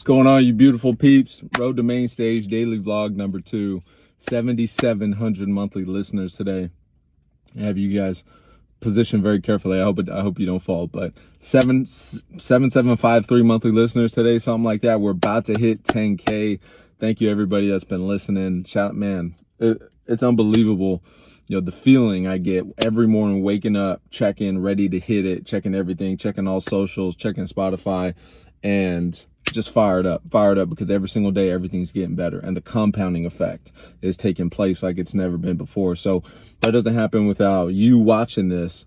What's going on, you beautiful peeps? Road to Main Stage daily vlog number 2. 7,700 monthly listeners today. I have you guys positioned very carefully. I hope you don't fall. But 7,753 monthly listeners today, something like that. We're about to hit 10K. Thank you everybody that's been listening. Shout, man, it's unbelievable. You know, the feeling I get every morning waking up, checking, ready to hit it, checking everything, checking all socials, checking Spotify, and just fired up because every single day everything's getting better, and the compounding effect is taking place like it's never been before. So that doesn't happen without you watching this.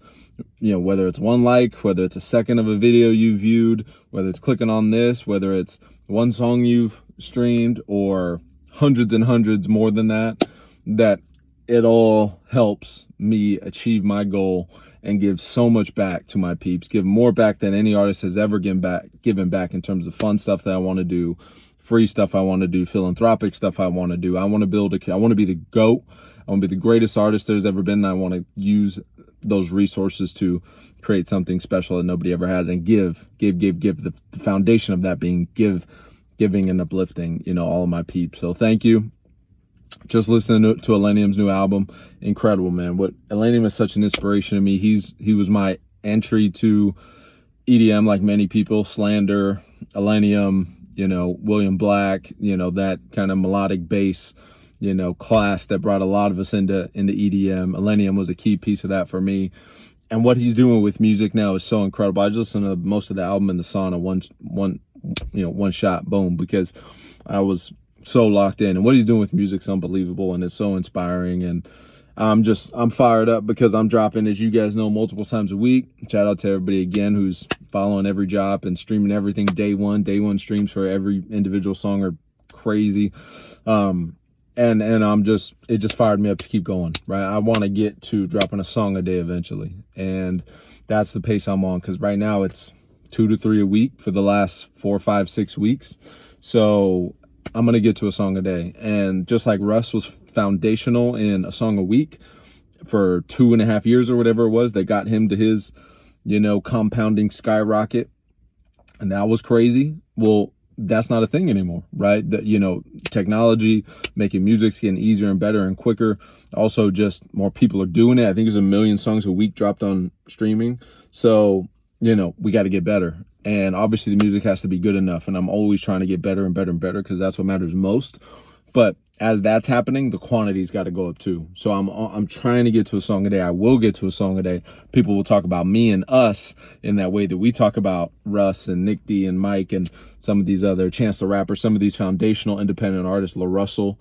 You know, whether it's one like, whether it's a second of a video you viewed, whether it's clicking on this, whether it's one song you've streamed, or hundreds and hundreds more than that, that it all helps me achieve my goal and give so much back to my peeps, give more back than any artist has ever given back in terms of fun stuff that I want to do, free stuff I want to do, philanthropic stuff I want to do. I want to I want to be the GOAT. I want to be the greatest artist there's ever been. And I want to use those resources to create something special that nobody ever has, and give. The foundation of that being giving and uplifting, you know, all of my peeps. So thank you. Just listening to Illenium's new album, incredible, man. What Illenium is such an inspiration to me. He was my entry to EDM, like many people. Slander, Illenium, you know, William Black, you know, that kind of melodic bass, you know, class that brought a lot of us into EDM. Illenium was a key piece of that for me. And what he's doing with music now is so incredible. I just listened to most of the album in the sauna, one shot, boom, because I was so locked in, and what he's doing with music's unbelievable, and it's so inspiring. And I'm fired up because I'm dropping, as you guys know, multiple times a week. Shout out to everybody again who's following every drop and streaming everything day one streams for every individual song are crazy. And it just fired me up to keep going, right? I want to get to dropping a song a day eventually, and that's the pace I'm on, because right now it's 2 to 3 a week for the last 4, 5, 6 weeks. So I'm going to get to a song a day. And just like Russ was foundational in a song a week for 2.5 years or whatever it was, that got him to his, you know, compounding skyrocket. And that was crazy. Well, that's not a thing anymore, right? That, you know, technology, making music's getting easier and better and quicker. Also, just more people are doing it. I think there's 1 million songs a week dropped on streaming. So, you know, we got to get better. And obviously the music has to be good enough, and I'm always trying to get better and better and better, because that's what matters most. But as that's happening, the quantity's got to go up too. So I'm trying to get to a song a day. I will get to a song a day. People will talk about me and us in that way that we talk about Russ and Nick D and Mike and some of these other Chance the Rapper, some of these foundational independent artists. LaRussell's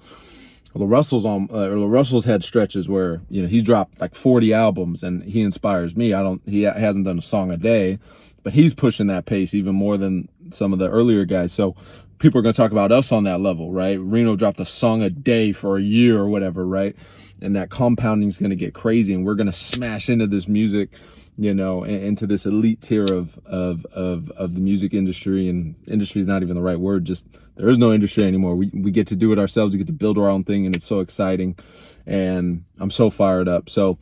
had stretches where, you know, he's dropped like 40 albums, and he inspires me. He hasn't done a song a day, but he's pushing that pace even more than some of the earlier guys. So people are going to talk about us on that level, right? Reno dropped a song a day for a year or whatever, right? And that compounding is going to get crazy, and we're going to smash into this music, you know, into this elite tier of the music industry. And industry is not even the right word. Just, there is no industry anymore. We get to do it ourselves. We get to build our own thing, and it's so exciting. And I'm so fired up. So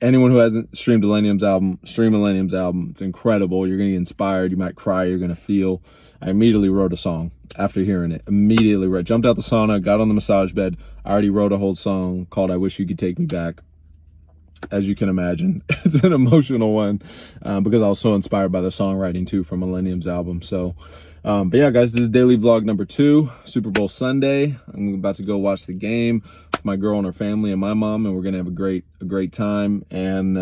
anyone who hasn't streamed Illenium's album, stream Illenium's album. It's incredible. You're going to get inspired. You might cry. You're going to feel. I immediately wrote a song after hearing it. Jumped out the sauna, got on the massage bed. I already wrote a whole song called I Wish You Could Take Me Back. As you can imagine, it's an emotional one, because I was so inspired by the songwriting too from Illenium's album. So, but yeah, guys, this is daily vlog number 2, Super Bowl Sunday. I'm about to go watch the game with my girl and her family and my mom, and we're gonna have a great time, and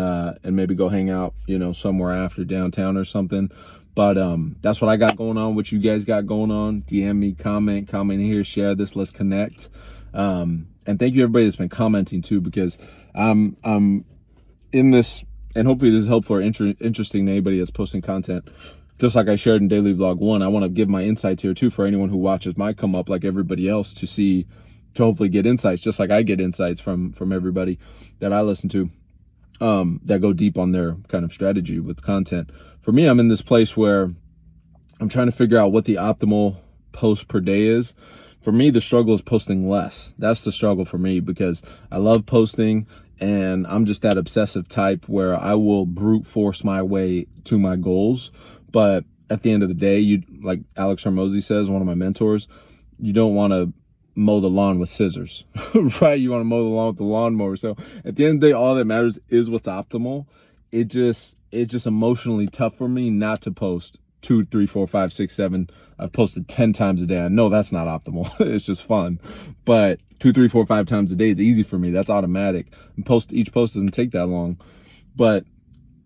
maybe go hang out, you know, somewhere after downtown or something. But that's what I got going on. What you guys got going on? DM me, comment here, share this, let's connect. And thank you everybody that's been commenting too, because I'm in this, and hopefully this is helpful or interesting to anybody that's posting content. Just like I shared in daily vlog 1, I want to give my insights here too for anyone who watches my come up like everybody else, to hopefully get insights, just like I get insights from everybody that I listen to, that go deep on their kind of strategy with content. For me, I'm in this place where I'm trying to figure out what the optimal post per day is. For me, the struggle is posting less. That's the struggle for me, because I love posting, and I'm just that obsessive type where I will brute force my way to my goals. But at the end of the day, you, like Alex Hormozy says, one of my mentors, you don't want to mow the lawn with scissors, right? You want to mow the lawn with the lawnmower. So at the end of the day, all that matters is what's optimal. It's just emotionally tough for me not to post 2, 3, 4, 5, 6, 7. I've posted 10 times a day. I know that's not optimal. It's just fun. But 2, 3, 4, 5 times a day is easy for me. That's automatic. And each post doesn't take that long. But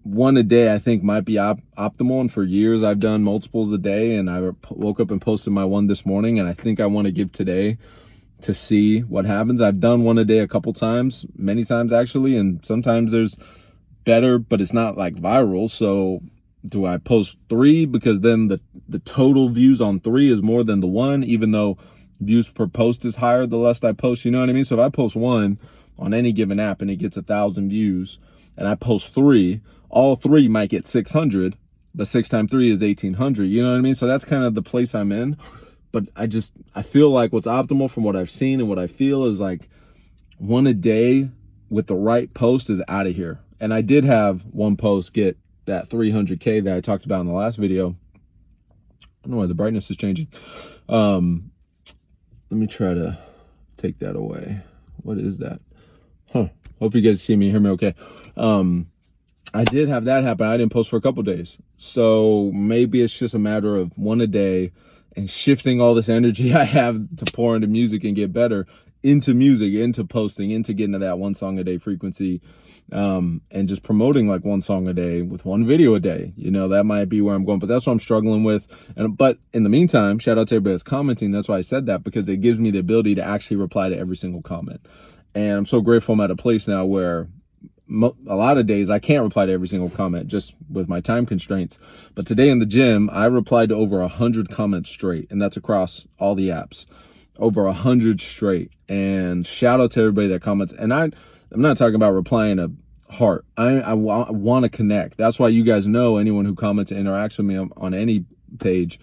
one a day I think might be optimal. And for years I've done multiples a day, and I woke up and posted my one this morning, and I think I want to give today to see what happens. I've done one a day a couple times, many times actually, and sometimes there's better, but it's not like viral. So do I post 3 because then the total views on 3 is more than the 1, even though views per post is higher the less I post, you know what I mean? So if I post 1 on any given app and it gets 1,000 views, and I post 3, all 3 might get 600, but 6 times 3 is 1,800, you know what I mean? So that's kind of the place I'm in. But I feel like what's optimal from what I've seen and what I feel is like one a day with the right post is out of here. And I did have one post get that 300K that I talked about in the last video. I don't know why the brightness is changing. Let me try to take that away. What is that? Hope you guys see me and hear me okay. I did have that happen. I didn't post for a couple days. So maybe it's just a matter of one a day and shifting all this energy I have to pour into music and get better into music, into posting, into getting to that 1 song a day frequency, and just promoting like 1 song a day with 1 video a day. You know, that might be where I'm going, but that's what I'm struggling with. But in the meantime, shout out to everybody that's commenting. That's why I said that, because it gives me the ability to actually reply to every single comment. And I'm so grateful I'm at a place now where a lot of days I can't reply to every single comment just with my time constraints. But today in the gym, I replied to over 100 comments straight, and that's across all the apps, over 100 straight. And shout out to everybody that comments. And I'm not talking about replying to heart. I want to connect. That's why you guys know, anyone who comments and interacts with me on any page,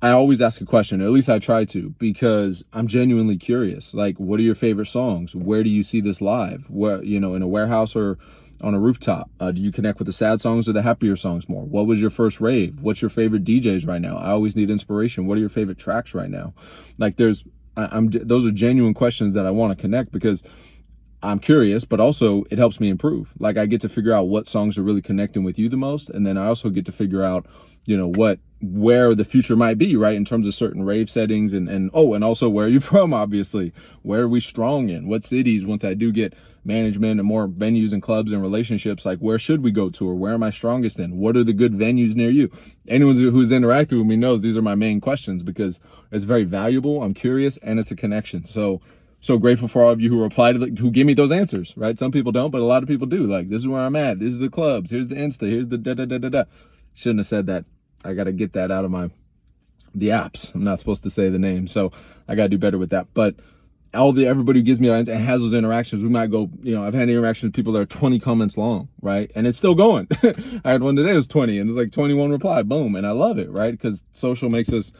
I always ask a question, or at least I try to, because I'm genuinely curious. Like, what are your favorite songs? Where do you see this live? Where, you know, in a warehouse or on a rooftop? Do you connect with the sad songs or the happier songs more? What was your first rave? What's your favorite DJs right now? I always need inspiration. What are your favorite tracks right now? Like, those are genuine questions that I want to connect, because I'm curious, but also it helps me improve. Like, I get to figure out what songs are really connecting with you the most. And then I also get to figure out, you know, where the future might be, right? In terms of certain rave settings and also where are you from, obviously. Where are we strong in? What cities, once I do get management and more venues and clubs and relationships, like where should we go to, or where am I strongest in? What are the good venues near you? Anyone who's interacted with me knows these are my main questions, because it's very valuable. I'm curious, and it's a connection. So grateful for all of you who replied who give me those answers, right? Some people don't, but a lot of people do. Like, this is where I'm at. This is the clubs. Here's the Insta. Here's the da-da-da-da-da. Shouldn't have said that. I got to get that out of the apps. I'm not supposed to say the name, so I got to do better with that. But everybody who gives me and has those interactions, we might go, you know, I've had interactions with people that are 20 comments long, right? And it's still going. I had one today, it was 20, and it's like 21 reply, boom. And I love it, right? Because social makes us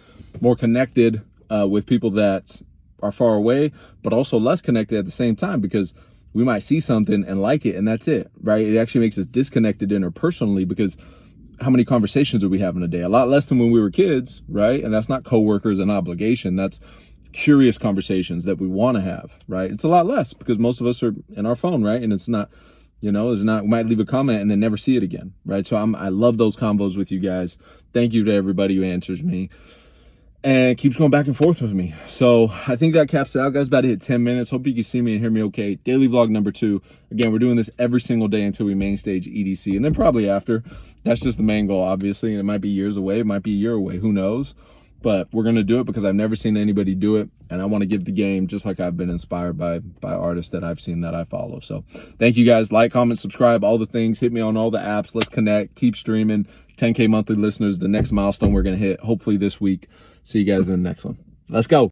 more connected with people that are far away, but also less connected at the same time, because we might see something and like it, and that's it, right? It actually makes us disconnected interpersonally, because how many conversations are we having a day? A lot less than when we were kids, right? And that's not coworkers and obligation. That's curious conversations that we want to have, right? It's a lot less, because most of us are in our phone, right? And it's not, you know, we might leave a comment and then never see it again, right? So I love those combos with you guys. Thank you to everybody who answers me and keeps going back and forth with me. So I think that caps it out, guys. About to hit 10 minutes. Hope you can see me and hear me okay. Daily vlog number 2. Again, we're doing this every single day until we main stage EDC, and then probably after. That's just the main goal, obviously, and it might be years away. It might be a year away. Who knows? But we're going to do it because I've never seen anybody do it, and I want to give the game just like I've been inspired by artists that I've seen that I follow. So thank you, guys. Like, comment, subscribe, all the things. Hit me on all the apps. Let's connect. Keep streaming. 10K monthly listeners, the next milestone we're going to hit, hopefully this week. See you guys in the next one. Let's go.